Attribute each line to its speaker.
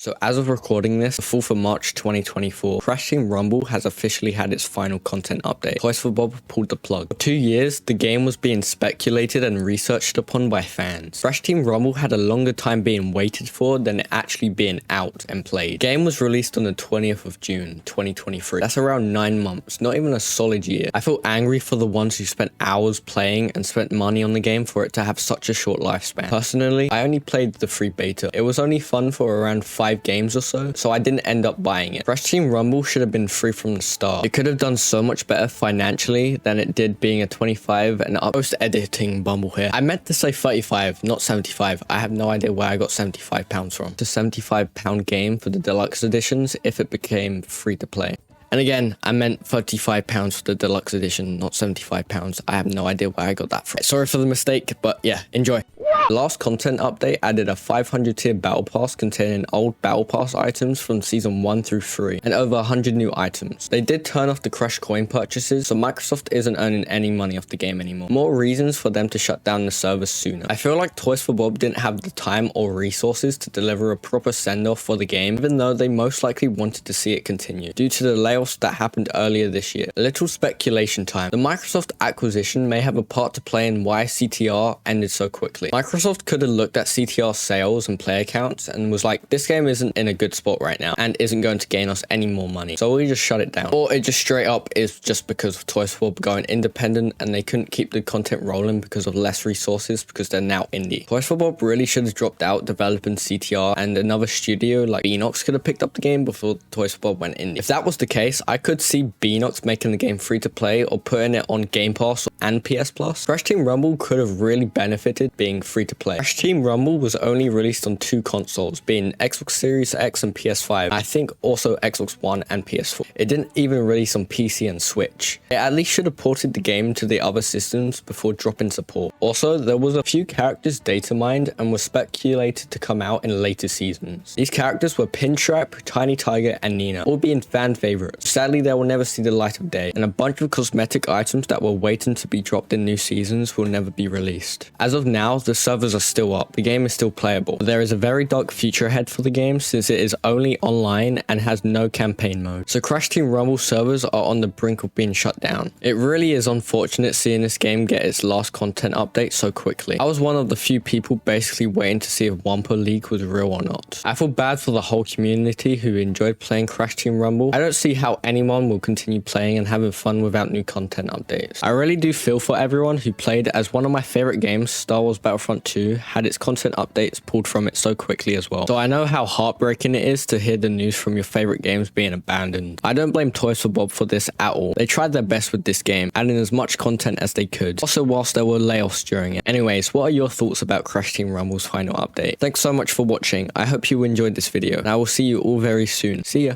Speaker 1: So as of recording this, the 4th of March 2024, Crash Team Rumble has officially had its final content update. Toys for Bob pulled the plug. For 2 years, the game was being speculated and researched upon by fans. Crash Team Rumble had a longer time being waited for than it actually being out and played. The game was released on the 20th of June 2023. That's around 9 months, not even a solid year. I feel angry for the ones who spent hours playing and spent money on the game for it to have such a short lifespan. Personally, I only played the free beta. It was only fun for around 5 games or so I didn't end up buying it. Crash Team Rumble should have been free from the start. It could have done so much better financially than it did being a 25 and up post-editing bumble here. I meant to say 35, not 75. I have no idea where I got £75 from. It's a £75 game for the deluxe editions if it became free to play. And again, I meant £35 for the deluxe edition, not £75. I have no idea where I got that from. Sorry for the mistake, but yeah, enjoy. The last content update added a 500 tier battle pass containing old battle pass items from season 1 through 3 and over 100 new items. They did turn off the Crash coin purchases, so Microsoft isn't earning any money off the game anymore. More reasons for them to shut down the servers sooner. I feel like Toys for Bob didn't have the time or resources to deliver a proper send-off for the game, even though they most likely wanted to see it continue due to the layoffs that happened earlier this year. A little speculation time. The Microsoft acquisition may have a part to play in why CTR ended so quickly. Microsoft could have looked at CTR sales and player counts and was like, this game isn't in a good spot right now and isn't going to gain us any more money, so we just shut it down. Or it just straight up is just because of Toys for Bob going independent and they couldn't keep the content rolling because of less resources because they're now indie. Toys for Bob really should have dropped out developing CTR, and another studio like Beenox could have picked up the game before Toys for Bob went indie. If that was the case, I could see Beenox making the game free to play or putting it on Game Pass and PS Plus. Crash Team Rumble could have really benefited being free to play. Crash Team Rumble was only released on 2 consoles, being Xbox Series X and PS5. I think also Xbox One and PS4. It didn't even release on PC and Switch. It at least should have ported the game to the other systems before dropping support. Also, there was a few characters data mined and were speculated to come out in later seasons. These characters were Pinstripe, Tiny Tiger, and Nina, all being fan favorites. Sadly, they will never see the light of day, and a bunch of cosmetic items that were waiting to be dropped in new seasons will never be released. As of now, the servers are still up. The game is still playable. There is a very dark future ahead for the game since it is only online and has no campaign mode. So Crash Team Rumble servers are on the brink of being shut down. It really is unfortunate seeing this game get its last content update so quickly. I was one of the few people basically waiting to see if Wumpa League was real or not. I feel bad for the whole community who enjoyed playing Crash Team Rumble. I don't see how anyone will continue playing and having fun without new content updates. I really do feel for everyone who played, as one of my favorite games, Star Wars Battlefront 2, had its content updates pulled from it so quickly as well. So I know how heartbreaking it is to hear the news from your favorite games being abandoned. I don't blame Toys for Bob for this at all. They tried their best with this game, adding as much content as they could, also whilst there were layoffs during it. Anyways, what are your thoughts about Crash Team Rumble's final update? Thanks so much for watching. I hope you enjoyed this video, and I will see you all very soon. See ya!